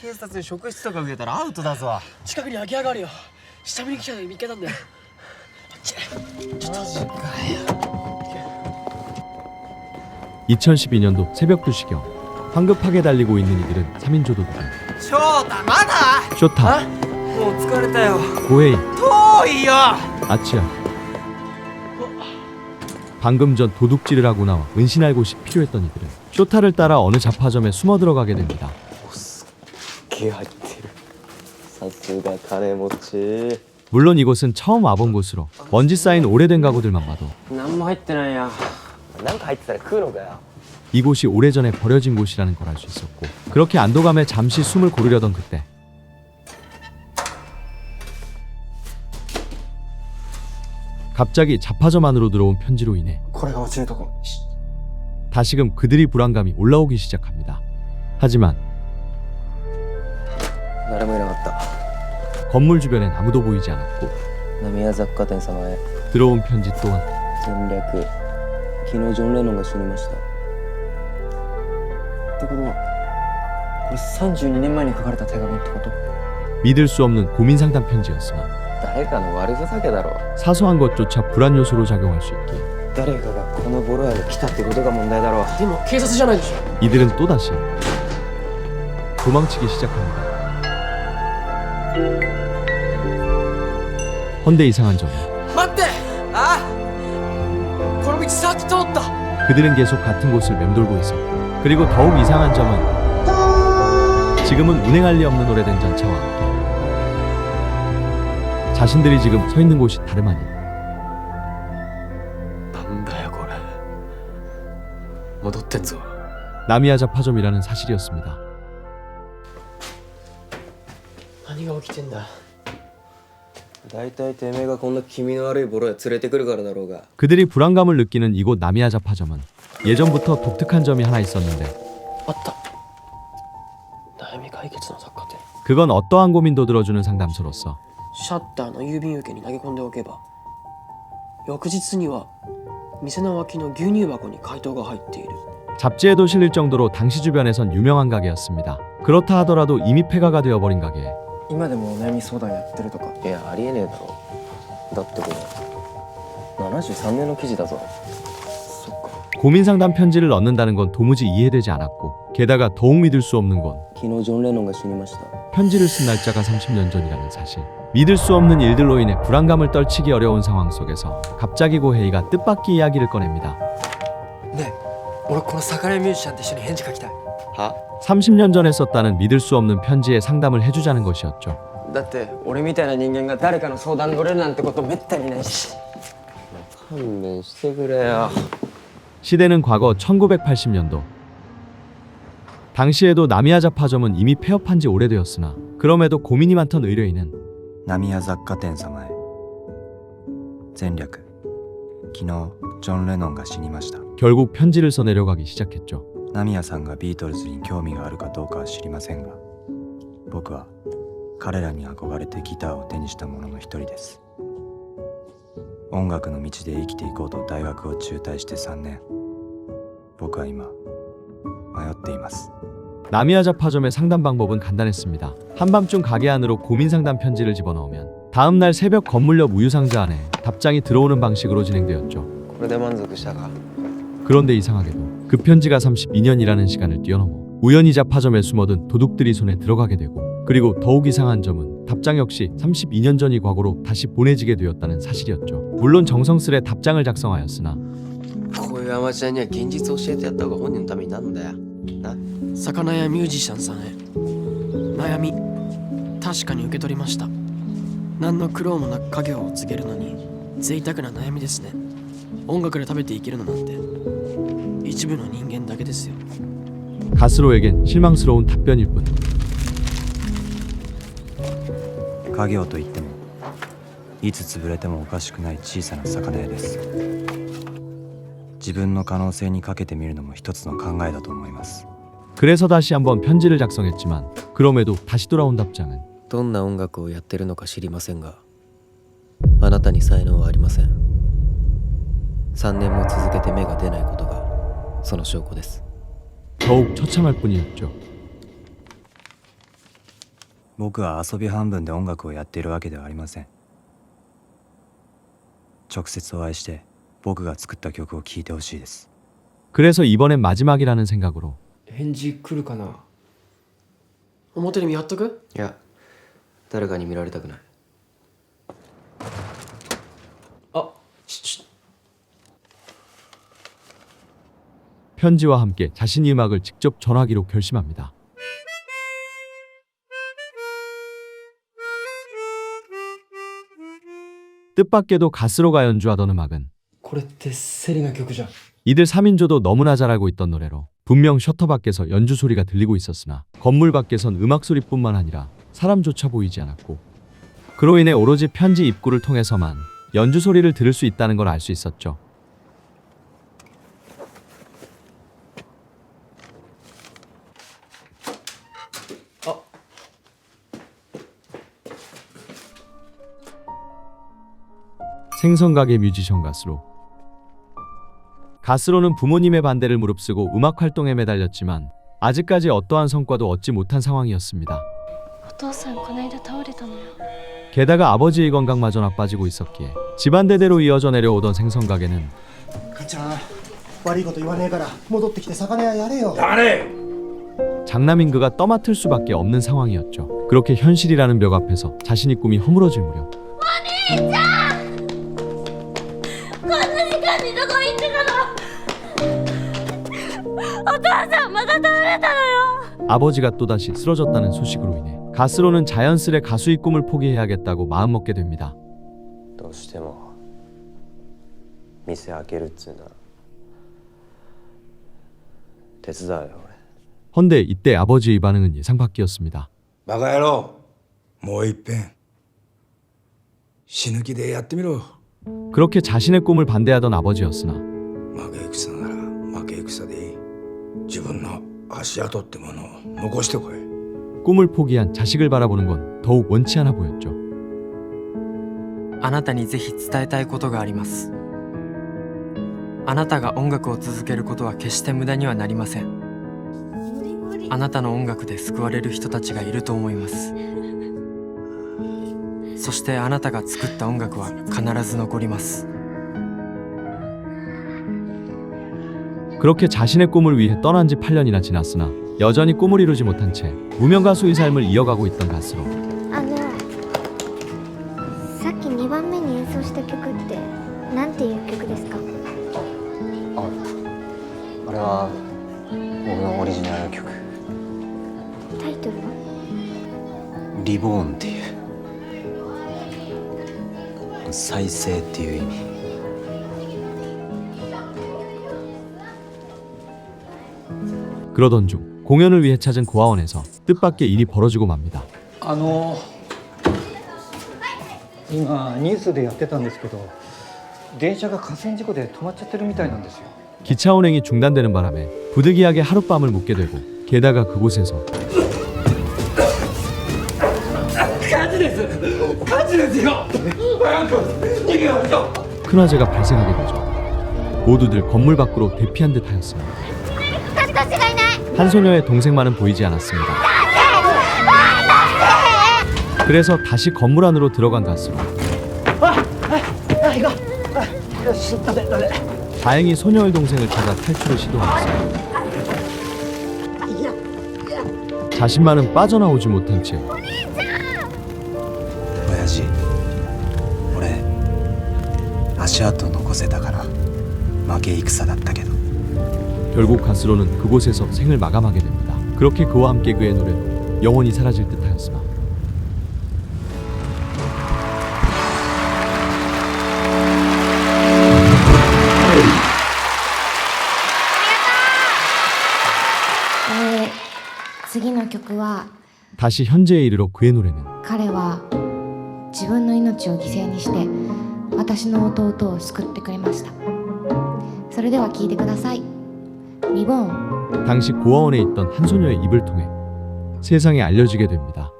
警察に職質とか受けたらアウトだぞ。近くに空き家があるよ。下見に来たのに見っけたんだよ。こっちちょっとマジかよ。 2012년도 새벽 2시경 황급하게 달리고 있는 이들은 3인조 도둑 翔太まだ 쇼타, もう疲れたよ。 고에이, 遠いよ。 아치야. 방금 전 도둑질을 하고 나와 은신할 곳이 필요했던 이들은 쇼타를 따라 어느 잡화점에 숨어 들어가게 됩니다. 気入ってる。さすが金持ち。 물론 이곳은 처음 와본 곳으로 먼지 쌓인 오래된 가구들만 봐도 何も入ってないや。なんか入ってたら食うのかよ。 이곳이 오래전에 버려진 곳이라는 걸 알 수 있었고, 그렇게 안도감에 잠시 숨을 고르려던 그때 갑자기 잡화점 안으로 들어온 편지로 인해 これが落ちるとこ。 다시금 그들이 불안감이 올라오기 시작합니다. 하지만 誰もいなかった。 건물 주변엔 아무도 보이지 않았고 浪屋雑貨店様へ。 들어온 편지 또한 戦略。昨日ジョン・レノンが死にました。ってことは、これ32年前に書かれた手紙ってこと？ 믿을 수 없는 고민 상담 편지였으나 誰かの悪ふざけだろ。 사소한 것조차 불안 요소로 작용할 수 있기에 誰かがこのボロ屋に来たってことが問題だろう。でも警察じゃないでしょ。 이들은 또다시 도망치기 시작합니다. 헌데 이상한 점은 待って。あ、この道さっき通った。 그들은 계속 같은 곳을 맴돌고 있었고, 그리고 더욱 이상한 점은 지금은 운행할 리 없는 오래된 전차와 함께 자신들이 지금 서 있는 곳이 다름 아닌 なんだよこれ。戻ってんぞ。 나미야 잡화점이라는 사실이었습니다. 何が起きてんだ。大体てめえがこんな気味の悪いボロ屋連れてくるからだろうが。 그들이 불안감을 느끼는 이곳 나미야 잡화점은 예전부터 독특한 점이 하나 있었는데 あった。悩み解決の雑貨店。 그건 어떠한 고민도 들어주는 상담소로서 シャッターの郵便受けに投げ込んでおけば、翌日には店の脇の牛乳箱に回答が入っている。 잡지에도 실릴 정도로 당시 주변에선 유명한 가게였습니다. 그렇다 하더라도 이미 폐가가 되어버린 가게에 今でもお悩み相談やってるとか。いや、ありえねえだろ。だってこれ73年の記事だぞ。そっか。 고민 상담 편지를 넣는다는 건 도무지 이해되지 않았고, 게다가 더욱 믿을 수 없는 건 昨日ジョン・レノンが死にました。 편지를 쓴 날짜가 30년 전이라는 사실. 믿을 수 없는 일들로 인해 불안감을 떨치기 어려운 상황 속에서 갑자기 고헤이가 뜻밖의 이야기를 꺼냅니다. ねえ、俺この魚屋ミュージシャンと一緒に返事書きたい。は？ 30년 전에 썼다는 믿을 수 없는 편지에 상담을 해주자는 것이었죠. だって俺みたいな人間が誰かの相談乗れるなんてことめったにないし。勘弁してくれよ。 시대는 과거 1980년도. 당시에도 나미야 잡화점은 이미 폐업한 지 오래되었으나 그럼에도 고민이 많던 의뢰인은 浪屋雑貨店様へ。前略。昨日ジョン・レノンが死にました。 결국 편지를 써 내려가기 시작했죠. 浪屋さんがビートルズに興味があるかどうかは知りませんが、僕は彼らに憧れてギターを手にした者の一人です。音楽の道で生きていこうと大学を中退して3年。僕は今迷っています。 나미야 잡화점의 상담 방법은 간단했습니다. 한밤중 가게 안으로 고민 상담 편지를 집어넣으면 다음날 새벽 건물 옆 우유 상자 안에 답장이 들어오는 방식으로 진행되었죠. これで満足したか？ 그런데 이상하게도 그 편지가 32년이라는 시간을 뛰어넘어 우연히 잡화점에 숨어든 도둑들이 손에 들어가게 되고, 그리고 더욱 이상한 점은 답장 역시 32년 전이 과거로 다시 보내지게 되었다는 사실이었죠. 물론 정성스레 답장을 작성하였으나 こういうアマチュアには現実を教えてやった方が本人のためになるんだよ。な？魚屋ミュージシャンさんへ。悩み確かに受け取りました。何の苦労もなく家業を継げるのに贅沢な悩みですね。音楽で食べていけるのなんて一部の人間だけですよ。 가스로에겐 실망스러운 답변일 뿐. 家業といってもいつ潰れてもおかしくない小さな魚屋です。自分の可能性にかけてみるのも一つの考えだと思います。 그래서 다시 한번 편지를 작성했지만 그럼에도 다시 돌아온 답장은 どんな音楽をやってるのか知りませんが、あなたに才能はありません。3年も続けて芽が出ないことがその証拠です。 더욱 처참할 뿐이었죠. 僕は遊び半分で音楽をやっているわけではありません。直接お会いして僕が作った曲を聴いてほしいです。 그래서 이번엔 마지막이라는 생각으로 返事来るかな。表に見張っとく。いや、誰かに見られたくない。あ、し 편지와 함께 자신이 음악을 직접 전하기로 결심합니다. 뜻밖에도 가스로가 연주하던 음악은 これってセリの曲じゃん。 이들 3인조도 너무나 잘 알고 있던 노래로 분명 셔터 밖에서 연주 소리가 들리고 있었으나 건물 밖에선 음악 소리뿐만 아니라 사람조차 보이지 않았고 그로 인해 오로지 편지 입구를 통해서만 연주 소리를 들을 수 있다는 걸 알 수 있었죠. 생선가게 뮤지션 가스로는 부모님의 반대를 무릅쓰고 음악 활동에 매달렸지만 아직까지 어떠한 성과도 얻지 못한 상황이었습니다. お父さんこないだ倒れたのよ。 게다가 아버지의 건강마저 나빠지고 있었기에 집안대대로 이어져 내려오던 생선가게는 母ちゃん悪いこと言わねえから戻ってきて魚屋やれよ。 장남인 그가 떠맡을 수밖에 없는 상황이었죠. 그렇게 현실이라는 벽 앞에서 자신의 꿈이 허물어질 무렵 こんな時間にどこ行ってたの。お父さんまた倒れたのよ。 아버지가 또다시 쓰러졌다는 소식으로 인해 가스로는 자연스레 가수의 꿈을 포기해야겠다고 마음먹게 됩니다. どうしても店開けるっつうな手伝うよ俺。 헌데 이때 아버지의 반응은 예상 밖이었습니다. バカ野郎もう一遍死ぬ気でやってみろ。 그렇게 자신의 꿈을 반대하던 아버지였으나 負け戦なら負け戦でいい。自分の足跡ってものを残してこい。 꿈을 포기한 자식을 바라보는 건 더욱 원치 않아 보였죠. あなたにぜひ伝えたいことがあります。あなたが音楽を続けることは決して無駄にはなりません。あなたの音楽で救われる人たちがいると思います。そしてあなたが作った音楽は必ず残ります。 그렇게 자신의 꿈을 위해 떠난 지 8년이나 지났으나 여전히 꿈을 이루지 못한 채 무명 가수의 삶을 이어가고 있던 가수로 さっき2番目に演奏した曲ってなんていう曲ですか。あれは僕のオリジナル曲。タイトルは。リボーンっていう再生っていう意味。 그러던 중 공연을 위해 찾은 고아원에서 뜻밖의 일이 벌어지고 맙니다. 今ニュースでやってたんですけど電車が河川事故で止まっちゃってるみたいなんですよ。 기차 운행이 중단되는 바람에 부득이하게 하룻밤을 묵게 되고 게다가 그곳에서 큰 화재가 발생하게 되죠. 모두들 건물 밖으로 대피한 듯 하였습니다. 한 소녀의 동생만은 보이지 않았습니다. 그래서 다시 건물 안으로 들어간 가수로 다행히 소녀의 동생을 찾아 탈출을 시도하였어요. 자신만은 빠져나오지 못한 채 親父俺足跡残せたから負け戦だったけど 결국 가스로는 그곳에서 생을 마감하게 됩니다. 그렇게 그와 함께 그의 노래도 영원히 사라질 듯하였으나 네, 次の曲は 다시 현재에 이르러 그의 노래는 彼は自分の命を犠牲にして私の弟を救ってくれました。それでは聴いてください。リボーン。 당시 고아원에 있던 한 소녀의 입을 통해 세상에 알려지게 됩니다.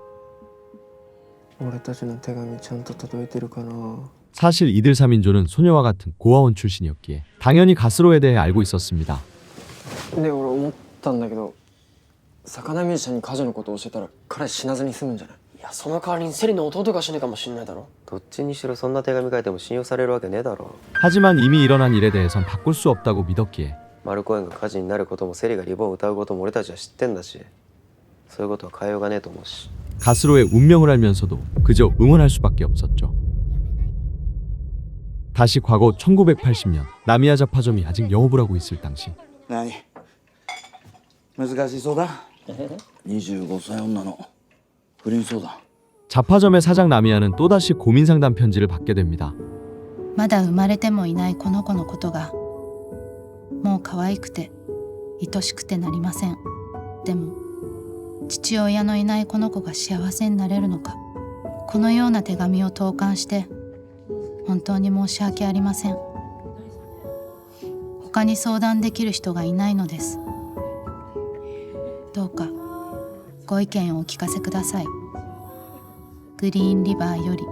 俺たちの手紙ちゃんと届いてるかな。 사실 이들 3인조는 소녀와 같은 고아원 출신이었기에 당연히 가스로에 대해 알고 있었습니다. で俺思ったんだけど、魚ミュージシャンに家女のことを教えたら彼死なずに済むんじゃない？いやその代わりにセリの弟が死ぬかもしんないだろ。どっちにしろそんな手紙書いても信用されるわけねえだろ。 하지만 이미 일어난 일에 대해선 바꿀 수 없다고 믿었기에 マルコ園が火事になることもセリがリボンを歌うことも俺たちは知ってんだし、そういうことは変えようがねえと思うし。 가스로의 운명을 알면서도 그저 응원할 수밖에 없었죠. 다시 과거 1980년 나미야 자파점이 아직 영업을 하고 있을 당시 何難しそうだ25歳女の不倫相談 자파점의 사장 나미야는 또다시 고민 상담 편지를 받게 됩니다. まだ生まれてもいないこの子のことがもう可愛くて愛しくてなりません。でも父親のいないこの子が幸せになれるのか。このような手紙を投函して本当に申し訳ありません。他に相談できる人がいないのです。どうかご意見をお聞かせください。グリーンリバーより。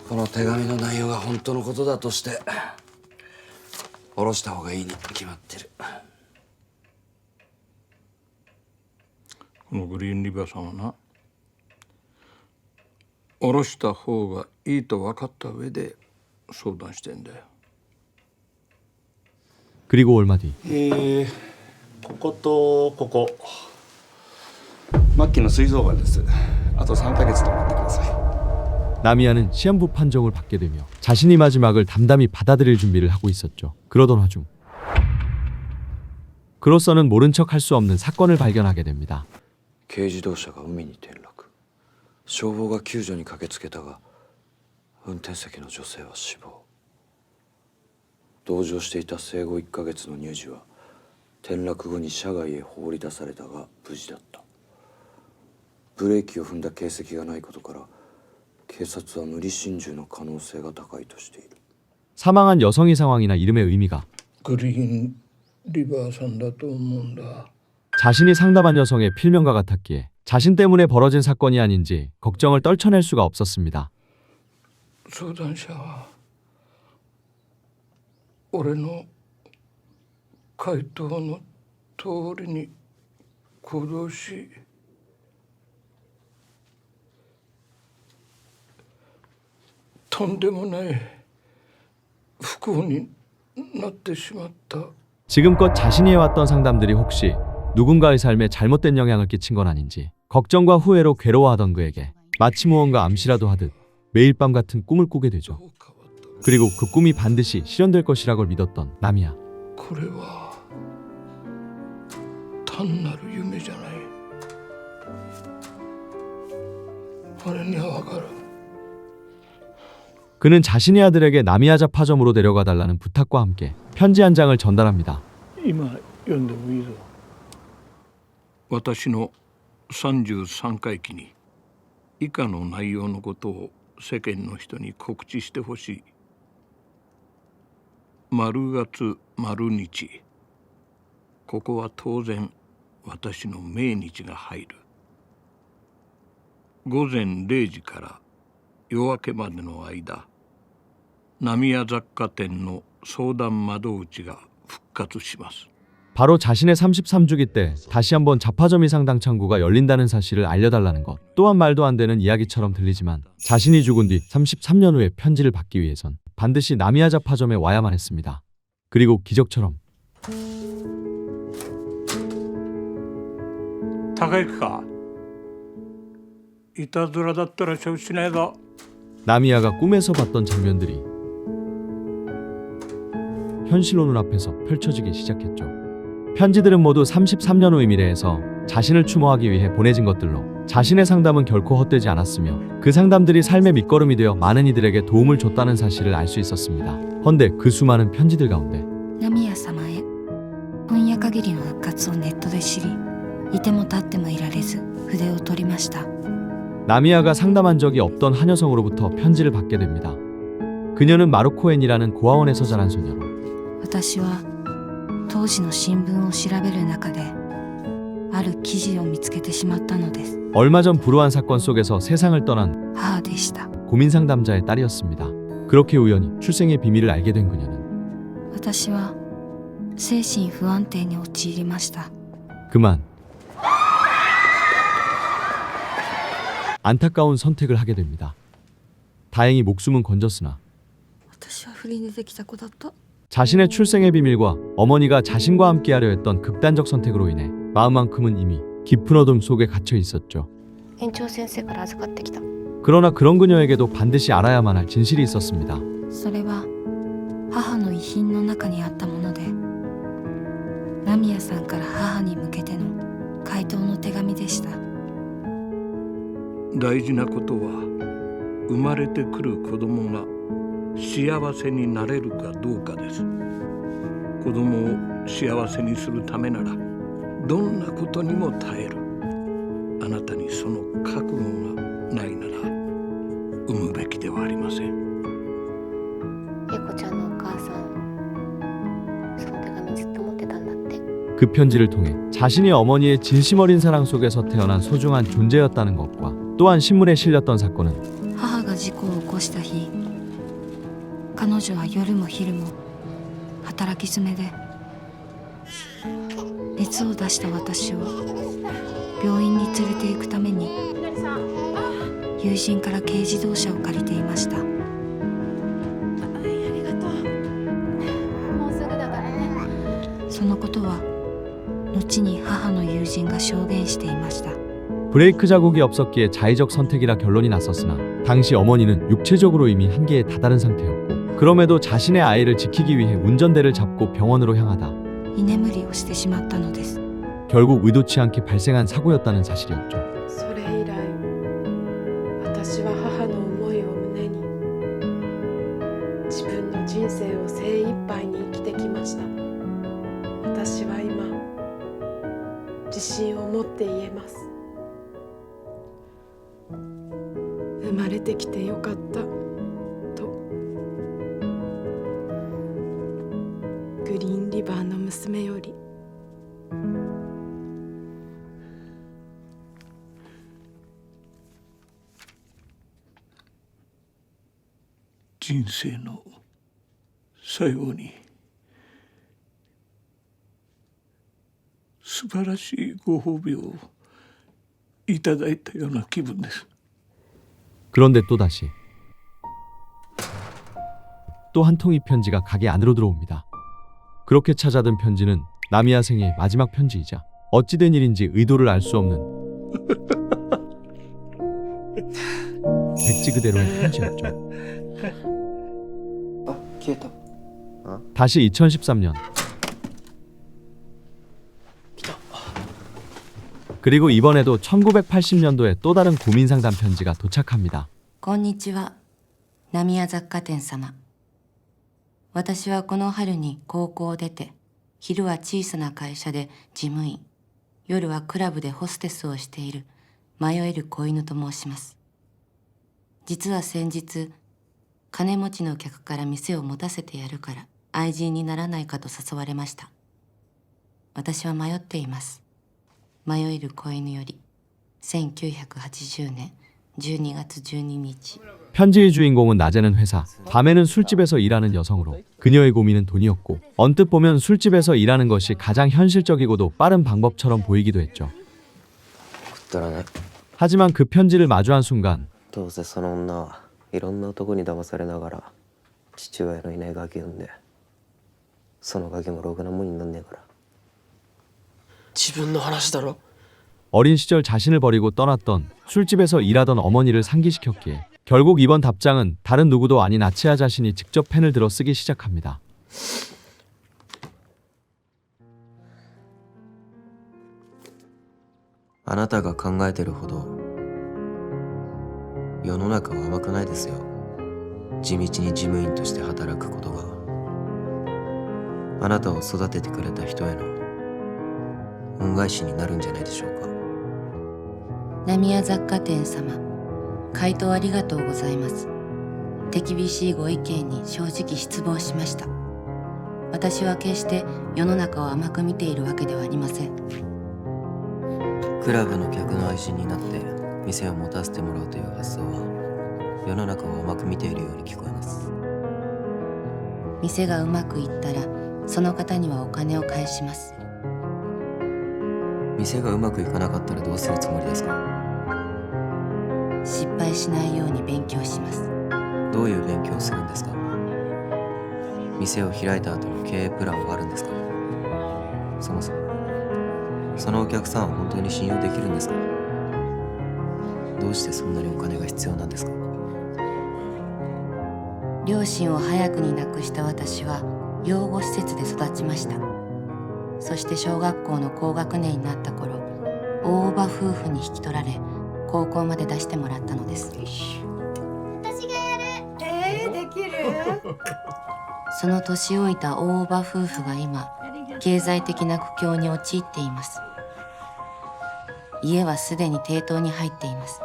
この手紙の内容が本当のことだとして下ろした方がいいに決まってる。このグリーンリバーさんはな、下ろした方がいいと分かった上で相談してんだよ。 그리고 얼마 뒤 こことここ末期の膵臓がんです。あと3ヶ月と思ってください。 나미야는 시한부 판정을 받게 되며 자신이 마지막을 담담히 받아들일 준비를 하고 있었죠. 그러던 와중 그로서는 모른 척 할 수 없는 사건을 발견하게 됩니다. 軽自動車が海に転落。消防が救助に駆けつけたが運転席の女性は死亡。同乗していた生後1ヶ月の乳児は転落後に車外へ放り出されたが無事だった。ブレーキを踏んだ形跡がないことから警察は無理心中の可能性が高いとしている。 사망한 여성의 상황이나 이름의 의미가 グリーンリバーさんだと思うんだ。 자신이 상담한 여성의 필명과 같았기에 자신 때문에 벌어진 사건이 아닌지 걱정을 떨쳐낼 수가 없었습니다. 相談者は俺の回答の通りに行動し、とんでもない不幸になってしまった。 지금껏 자신이 해왔던 상담들이 혹시 누군가의 삶에 잘못된 영향을 끼친 건 아닌지 걱정과 후회로 괴로워하던 그에게 마치 무언가 암시라도 하듯 매일 밤 같은 꿈을 꾸게 되죠. 그리고 그 꿈이 반드시 실현될 것이라고 믿었던 나미야. これは単なる夢じゃない。俺にはわかる。 그는 자신의 아들에게 나미야 자파점으로 데려가 달라는 부탁과 함께 편지 한 장을 전달합니다. 今読んでもいいぞ。私の33回忌に以下の内容のことを世間の人に告知してほしい。丸月丸日、ここは当然私の命日が入る。午前0時から夜明けまでの間、浪屋雑貨店の相談窓口が復活します。 바로 자신의 33주기 때 다시 한번 자파점 이상당 창구가 열린다는 사실을 알려달라는 것. 또한 말도 안 되는 이야기처럼 들리지만 자신이 죽은 뒤 33년 후에 편지를 받기 위해선 반드시 나미야 자파점에 와야만 했습니다. 그리고 기적처럼 高行か。いたずらだったら承知しないぞ。 나미야가 꿈에서 봤던 장면들이 현실로 눈앞에서 펼쳐지기 시작했죠. 편지들은 모두 33년 후의 미래에서 자신을 추모하기 위해 보내진 것들로 자신의 상담은 결코 헛되지 않았으며 그 상담들이 삶의 밑거름이 되어 많은 이들에게 도움을 줬다는 사실을 알 수 있었습니다. 헌데 그 수많은 편지들 가운데 ナミヤ様へ本屋限りの復活をネットで知りいても立ってもいられず筆を取りました。 나미야가 상담한 적이 없던 한 여성으로부터 편지를 받게 됩니다. 그녀는 마루코엔이라는 고아원에서 자란 소녀로 私は当時の新聞を調べる中である記事を見つけてしまったのです。 얼마 전 불우한 사건 속에서 세상을 떠난 母でした。 고민 상담자의 딸이었습니다. 그렇게 우연히 출생의 비밀을 알게 된 그녀는 私は精神不安定に陥りました。 그만 안타까운 선택을 하게 됩니다. 다행히 목숨은 건졌으나 私は不倫でできた子だった。 자신의 출생의 비밀과 어머니가 자신과 함께하려 했던 극단적 선택으로 인해 마음만큼은 이미 깊은 어둠 속에 갇혀 있었죠. 園長先生から預かってきた。 그러나 그런 그녀에게도 반드시 알아야만 할 진실이 있었습니다. それは母の遺品の中にあったもので、ナミヤさんから母に向けての回答の手紙でした。大事なことは生まれてくる子供が幸せになれるかどうかです。子供を幸せにするためならどんなことにも耐える。あなたにその覚悟がないなら産むべきではありません。エコちゃんのお母さん、その手紙ずっと持ってたんだって。 그 편지를 통해 자신이 어머니의 진심 어린 사랑 속에서 태어난 소중한 존재였다는 것과 또한 신문에 실렸던 사건은 母が事故を起こした日、彼女は夜も昼も働き詰めで、熱を出した私を病院に連れて行くために友人から軽自動車を借りていました。そのことは後に母の友人が証言していました。 브레이크 자국이 없었기에 자의적 선택이라 결론이 났었으나 당시 어머니는 육체적으로 이미 한계에 다다른 상태였고 그럼에도 자신의 아이를 지키기 위해 운전대를 잡고 병원으로 향하다 居眠りをしてしまったのです。 결국 의도치 않게 발생한 사고였다는 사실이었죠. それ以来、私は母の思いを胸に自分の人生を精一杯に生きてきました。私は今自信を持って言えます。生まれてきてよかったと。グリーンリバーの娘より人生の最後に素晴らしいご褒美をいただいたような気分です。 그런데 또다시 또 한 통의 편지가 가게 안으로 들어옵니다. 그렇게 찾아든 편지는 나미야 생의 마지막 편지이자 어찌된 일인지 의도를 알 수 없는 백지 그대로의 편지였죠. あ、消えた。 다시 2013년 그리고 이번에도 1980년도에 또 다른 고민 상담 편지가 도착합니다. こんにちは、ナミヤ雑貨店様。私はこの春に高校を出て、昼は小さな会社で事務員、夜はクラブでホステスをしている迷える子犬と申します。実は先日、金持ちの客から店を持たせてやるから愛人にならないかと誘われました。私は迷っています。迷える子犬より1980年12月12日 편지의 주인공은 낮에는 회사, 밤에는 술집에서 일하는 여성으로 그녀의 고민은 돈이었고 언뜻 보면 술집에서 일하는 것이 가장 현실적이고도 빠른 방법처럼 보이기도 했죠. 하지만 그 편지를 마주한 순간 どうせその女はいろんな男に騙されながら父親のいないガキ産んで、そのガキもろくなもんになんねえから。自分の話だろ。 어린 시절 자신을 버리고 떠났던 술집에서 일하던 어머니를 상기시켰기에 결국 이번 답장은 다른 누구도 아닌 아치야 자신이 직접 펜을 들어 쓰기 시작합니다. あなたが考えてるほど世の中は甘くないですよ。地道に事務員として働くことがあなたを育ててくれた人への恩返しになるんじゃないでしょうか。ナミヤ雑貨店様、回答ありがとうございます。手厳しいご意見に正直失望しました。私は決して世の中を甘く見ているわけではありません。クラブの客の愛人になって店を持たせてもらうという発想は世の中を甘く見ているように聞こえます。店がうまくいったらその方にはお金を返します。店がうまくいかなかったらどうするつもりですか。失敗しないように勉強します。どういう勉強をするんですか？店を開いた後の経営プランはあるんですか？そもそもそのお客さんは本当に信用できるんですか？どうしてそんなにお金が必要なんですか？両親を早くに亡くした私は養護施設で育ちました。そして小学校の高学年になった頃、大叔母夫婦に引き取られ高校まで出してもらったのです。私がやる。できる。その年老いた大叔母夫婦が今経済的な苦境に陥っています。家はすでに抵当に入っています。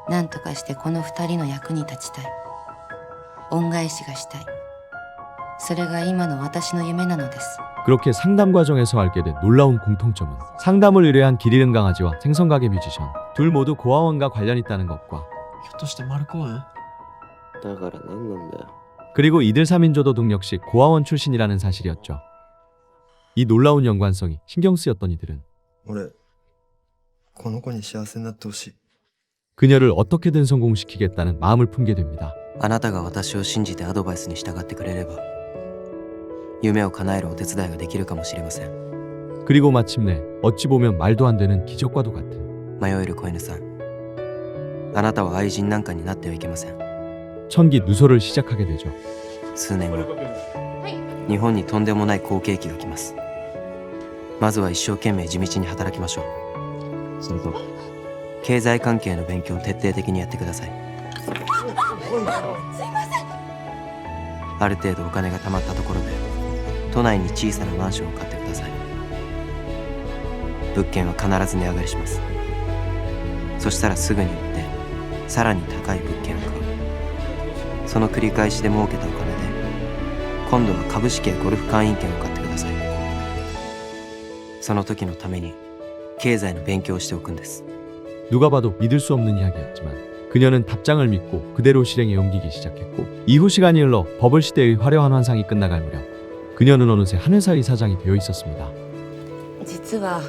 何とかしてこの2人の役に立ちたい。恩返しがしたい。それが今の私の夢なのです。그렇게 상담 과정에서 알게 된 놀라운 공통점은 상담을 의뢰한 길 잃은 강아지와 생선가게 뮤지션 둘 모두 고아원과 관련 있다는 것과 ひょっとして丸公園？だから何なんだよ。 그리고 이들 3인조 도둑 역시 고아원 출신이라는 사실이었죠. 이 놀라운 연관성이 신경 쓰였던 이들은 俺この子に幸せになってほしい。 그녀를 어떻게든 성공시키겠다는 마음을 품게 됩니다. あなたが私を信じてアドバイスに従ってくれれば夢を叶えるお手伝いができるかもしれません。 그리고 마침내 어찌 보면 말도 안 되는 기적과도 같은 迷える子犬さん、あなたは愛人なんかになってはいけません。 천기 누설을 시작하게 되죠. 数年後、日本にとんでもない好景気が来ます。まずは一生懸命地道に働きましょう。それと経済関係の勉強を徹底的にやってください。すいません。ある程度お金が貯まったところで都内に小さなマンションを買ってください。物件は必ず値上がりします。そしたらすぐに売ってさらに高い物件を買う。その繰り返しで儲けたお金で今度は株式やゴルフ会員権を買ってください。その時のために経済の勉強をしておくんです。 누가 봐도 믿을 수 없는 이야기였지만 그녀는 답장을 믿고 그대로 실행에 옮기기 시작했고 이후 시간이 흘러 버블 시대의 화려한 환상이 끝나갈 무렵 그녀는 어느새 한 회사의 사장이 되어 있었습니다. 実は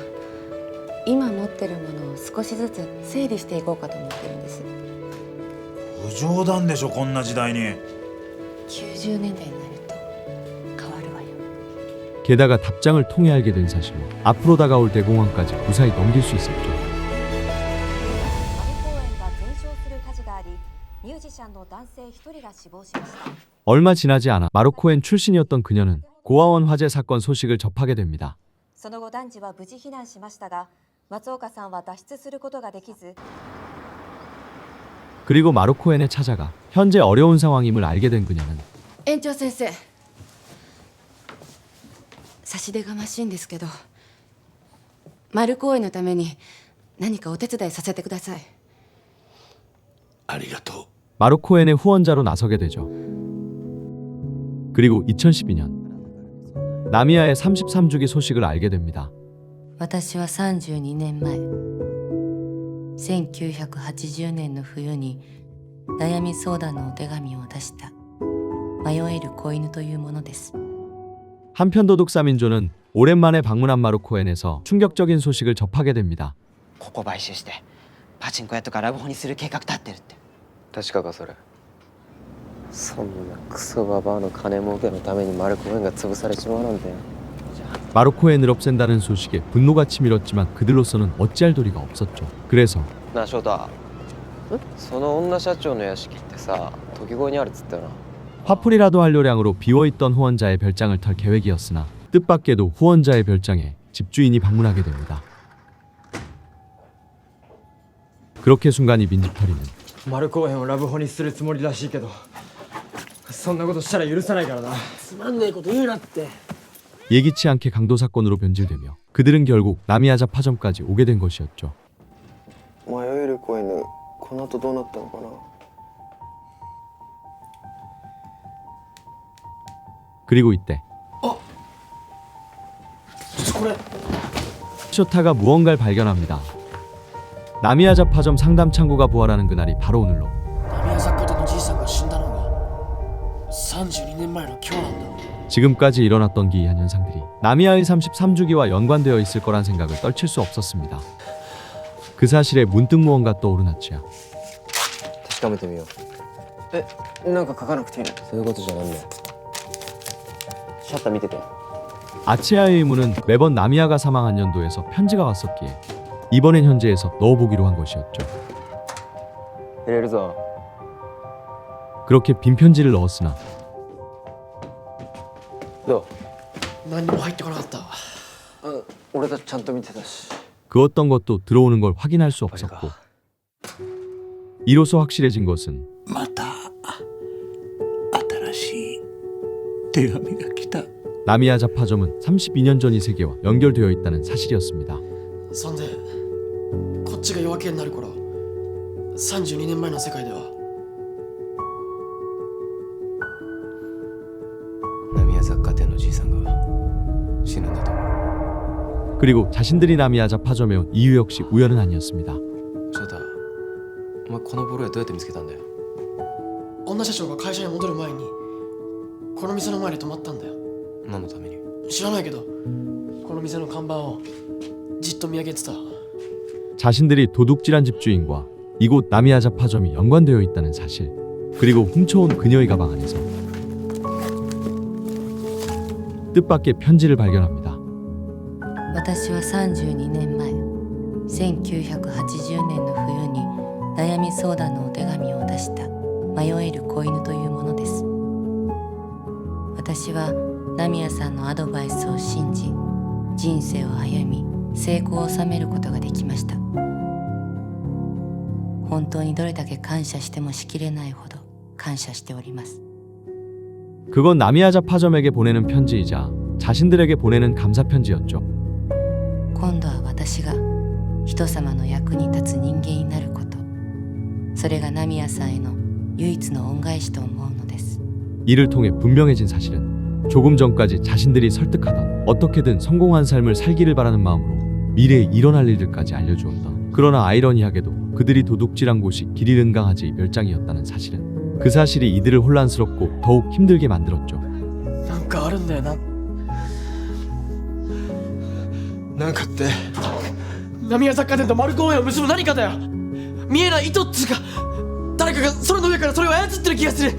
今持ってるものを少しずつ整理していこうかと思ってるんです。不冗談でしょ、こんな時代に。90年代になると変わるわよ。 게다가 답장을 통해 알게 된 사실로 앞으로 다가올 대공황까지 무사히 넘길 수 있었죠. ミュージシャンの男性1人が死亡しました。 얼마 지나지 않아 마루코엔 출신이었던 그녀는 고아원 화재 사건 소식을 접하게 됩니다. その後男児は無事避難しましたが、松岡さんは脱出することができず、 그리고 마루코엔에 찾아가 현재 어려운 상황임을 알게 된 그녀는 園長先生、差し出がましいんですけど、丸公園のために何かお手伝いさせてください。ありがとう。 마루코엔의 후원자로 나서게 되죠. 그리고 2012년 나미야의 33주기 소식을 알게 됩니다. 私は32年前、1980年の冬に悩み相談のお手紙を出した迷える子犬というものです。 한편 도둑 3인조는 오랜만에 방문한 마루코엔에서 충격적인 소식을 접하게 됩니다. ここ買収してパチンコ屋とかラブホにする計画立ってるって。確かかそれ。そんなクソババアの金儲けのためにマルコ園が潰されちまうなんて。 마루코엔을 없앤다는 소식에 분노가 치밀었지만 그들로서는 어찌할 도리가 없었죠. 그래서 なあ翔太、その女社長の屋敷ってさ、時郷にあるっつったよな。 화풀이라도 할 요량으로 비워있던 후원자의 별장을 털 계획이었으나 뜻밖에도 후원자의 별장에 집주인이 방문하게 됩니다. 그렇게 순간이 민집털이는 マル公園をラブホにするつもりらしいけど、そんなことしたら許さないからな。つまんねえこと言うなって。 예기치 않게 강도 사건으로 변질되며 그들은 결국 나미야자 파점까지 오게 된 것이었죠. 迷える子犬、この後どうなったのかな。 그리고 이때 これ 쇼타가 무언가를 발견합니다. 나미야자 파점 상담 창구가 부활하는 그날이 바로 오늘로 ナミヤ雑貨店のじいさんが死んだのが32年前の今日なんだ。 지금까지 일어났던 기이한 현상들이 나미야의 33주기와 연관되어 있을 거란 생각을 떨칠 수 없었습니다. 그 사실에 문득 무언가 떠오른 아치야. 確かめてみよう。なんか書かなくていいの？そういうことじゃないんだよ。シャッター見てて。 아치아의 의문은 매번 나미야가 사망한 연도에서 편지가 왔었기에 이번엔 현재에서 넣어보기로 한 것이었죠. 入れるぞ。 그렇게 빈 편지를 넣었으나 どう？何にも入ってこなかった。俺たちちゃんと見てたし。 그 어떤 것도 들어오는 걸 확인할 수 없었고 이로써 확실해진 것은 また新しい手紙が来た。 나미야 자파점은 32년 전 이 세계와 연결되어 있다는 사실이었습니다. そんでこっちが夜明けになる頃、32年前の世界ではナミヤ雑貨店のじいさんが死ぬんだと思う。 그리고 자신들이 나미야 자파점에 온 이유 역시 우연은 아니었습니다. 翔太、お前このボロ屋どうやって見つけたんだよ。女社長が会社に戻る前にこの店の前に泊まったんだよ。何のために？知らないけどこの店の看板をじっと見上げてた。 자신들이 도둑질한 집주인과 이곳 나미야 자파점이 연관되어 있다는 사실, 그리고 훔쳐온 그녀의 가방 안에서 뜻밖의 편지를 발견합니다. 私は32年前1980年の冬に悩み相談のお手紙を出した迷える子犬というものです。私はナミヤさんのアドバイスを信じ人生を歩み成功を収めることができました。本当にどれだけ感謝してもしきれないほど感謝しております。 그건 나미야 자파점에게 보내는 편지이자 자신들에게 보내는 감사 편지였죠. 今度は私が人様の役に立つ人間になること、それがナミヤさんへの唯一の恩返しと思うのです。 이를 통해 분명해진 사실은 조금 전까지 자신들이 설득하던 어떻게든 성공한 삶을 살기를 바라는 마음으로 미래에 일어날 일들까지 알려주었던, 그러나 아이러니하게도 그들이 도둑질한 곳이 길이 능강하지 멸장이었다는 사실은 그 사실이 이들을 혼란스럽고 더욱 힘들게 만들었죠. なんかあるんだよな。なんかってナミヤ雑貨店と丸公園を結ぶ何かだよ。見えない糸っつうか誰かが空の上からそれを操ってる気がする。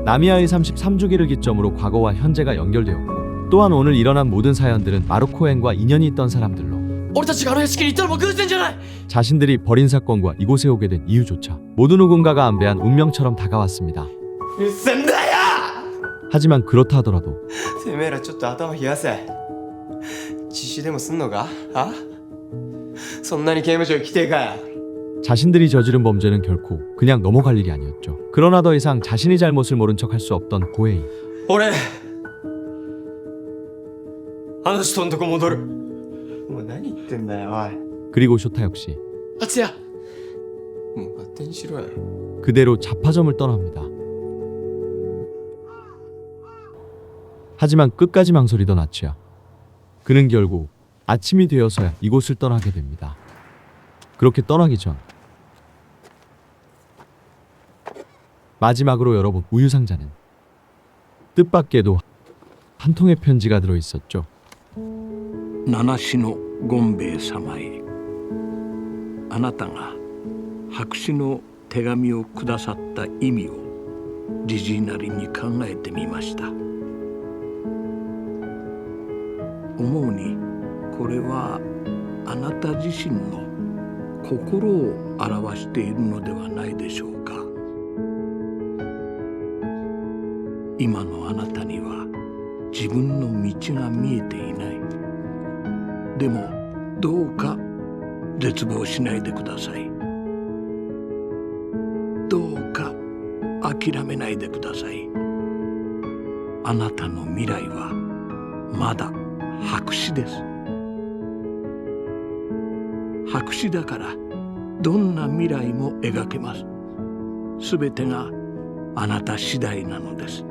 나미야의 33주기를 기점으로 과거와 현재가 연결되었고 또한 오늘 일어난 모든 사연들은 마루코엔과 인연이 있던 사람들로 俺たちがあの屋敷に行ったのも偶然じゃない。 자신들이 벌인 사건과 이곳에 오게 된 이유조차 모두 누군가가 안배한 운명처럼 다가왔습니다. うっせんだよ。 하지만 그렇다 하더라도 てめえらちょっと頭冷やせ。自首でもすんのか？あ？そんなに刑務所行きてえかよ。 자신들이 저지른 범죄는 결코 그냥 넘어갈 일이 아니었죠. 그러나 더 이상 자신의 잘못을 모른 척할 수 없던 고해이. 俺あの人のとこ戻る。もう何言ってんだよおい。 그리고 쇼타 역시 あつやもう勝手にしろよ。 그대로 자파점을 떠납니다. 하지만 끝까지 망설이던 아치야. 그는 결국 아침이 되어서야 이곳을 떠나게 됩니다. 그렇게 떠나기 전 마지막으로 열어본 우유 상자는 뜻밖에도 한 통의 편지가 들어 있었죠. 七種の権兵衛様へ、あなたが白紙の手紙をくださった意味をじじいなりに考えてみました。思うにこれはあなた自身の心を表しているのではないでしょうか。今のあなたには自分の道が見えていない。でもどうか絶望しないでください。どうか諦めないでください。あなたの未来はまだ白紙です。白紙だからどんな未来も描けます。すべてがあなた次第なのです。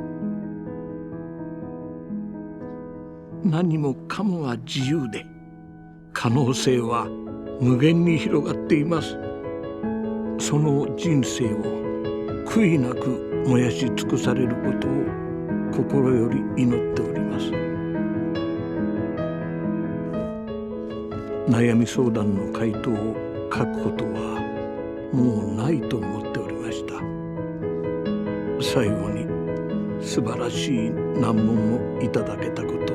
何もかもが自由で、可能性は無限に広がっています。その人生を悔いなく燃やし尽くされることを心より祈っております。悩み相談の回答を書くことはもうないと思っておりました。最後に素晴らしい難問をいただけたこと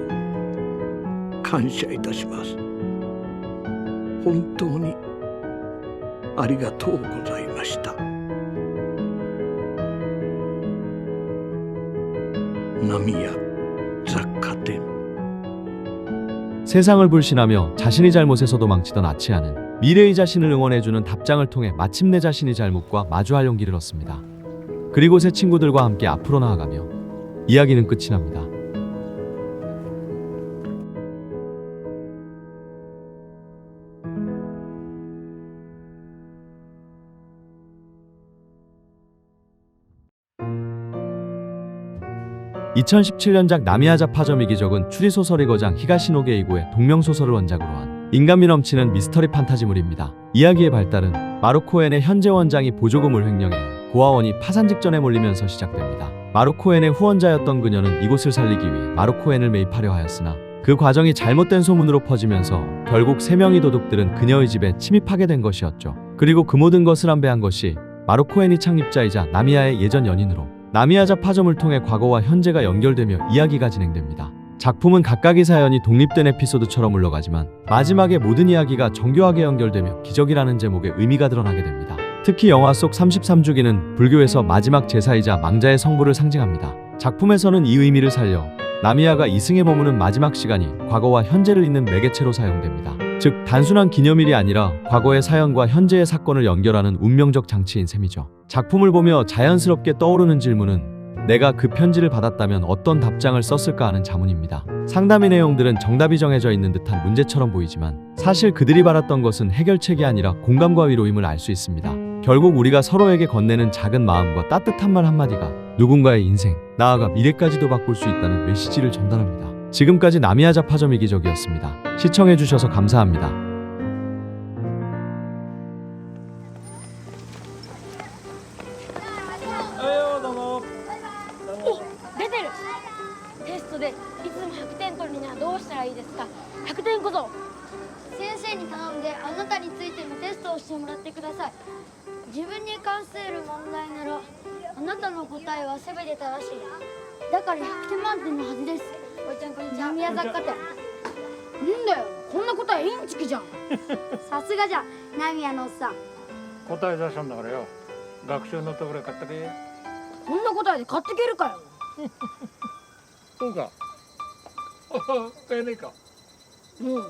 感謝いたします。本当にありがとうございました。남이야雑貨店. 세상을 불신하며 자신이 잘못해서 도망치던 아치아는 미래의 자신을 응원해주는 답장을 통해 마침내 자신이 잘못과 마주할 용기를 얻습니다. 그리고 새 친구들과 함께 앞으로 나아가며 이야기는 끝이 납니다. (2017년작) 나미야자 파점 이기적은 추리소설의 거장 히가시노 게이고의 동명소설을 원작으로 한 인간미 넘치는 미스터리 판타지물입니다. 이야기의 발달은 마루코엔의 현재 원장이 보조금을 횡령해 고아원이 파산 직전에 몰리면서 시작됩니다. 마루코엔의 후원자였던 그녀는 이곳을 살리기 위해 마루코엔을 매입하려 하였으나 그 과정이 잘못된 소문으로 퍼지면서 결국 3명의 도둑들은 그녀의 집에 침입하게 된 것이었죠. 그리고 그 모든 것을 안배한 것이 마루코엔이 창립자이자 나미야의 예전 연인으로 나미야자 파점을 통해 과거와 현재가 연결되며 이야기가 진행됩니다. 작품은 각각의 사연이 독립된 에피소드처럼 흘러가지만 마지막에 모든 이야기가 정교하게 연결되며 기적이라는 제목의 의미가 드러나게 됩니다. 특히 영화 속 33주기는 불교에서 마지막 제사이자 망자의 성부를 상징합니다. 작품에서는 이 의미를 살려 나미야가 이승에 머무는 마지막 시간이 과거와 현재를 잇는 매개체로 사용됩니다. 즉 단순한 기념일이 아니라 과거의 사연과 현재의 사건을 연결하는 운명적 장치인 셈이죠. 작품을 보며 자연스럽게 떠오르는 질문은 내가 그 편지를 받았다면 어떤 답장을 썼을까 하는 자문입니다. 상담의 내용들은 정답이 정해져 있는 듯한 문제처럼 보이지만 사실 그들이 바랐던 것은 해결책이 아니라 공감과 위로임을 알 수 있습니다. 결국 우리가 서로에게 건네는 작은 마음과 따뜻한 말 한마디가 누군가의 인생, 나아가 미래까지도 바꿀 수 있다는 메시지를 전달합니다. 지금까지 나미야자 파점 이기적이었습니다. 시청해주셔서 감사합니다. 出てる。テストでいつも100点取るにはどうしたらいいですか。100点こそ。先生に頼んであなたについてのテストをしてもらってください。自分に関する問題ならあなたの答えは全て正しい。だから100点満点のはずです。おいちゃんこんにちは。宮雑貨店。なんだよ、こんな答えインチキじゃん。さすがじゃ、ナミヤのおっさん。答え出したんだからよ。学習のところ買ってけ。こんな答えで買ってけるかよ。そうか。買えねえか。うん。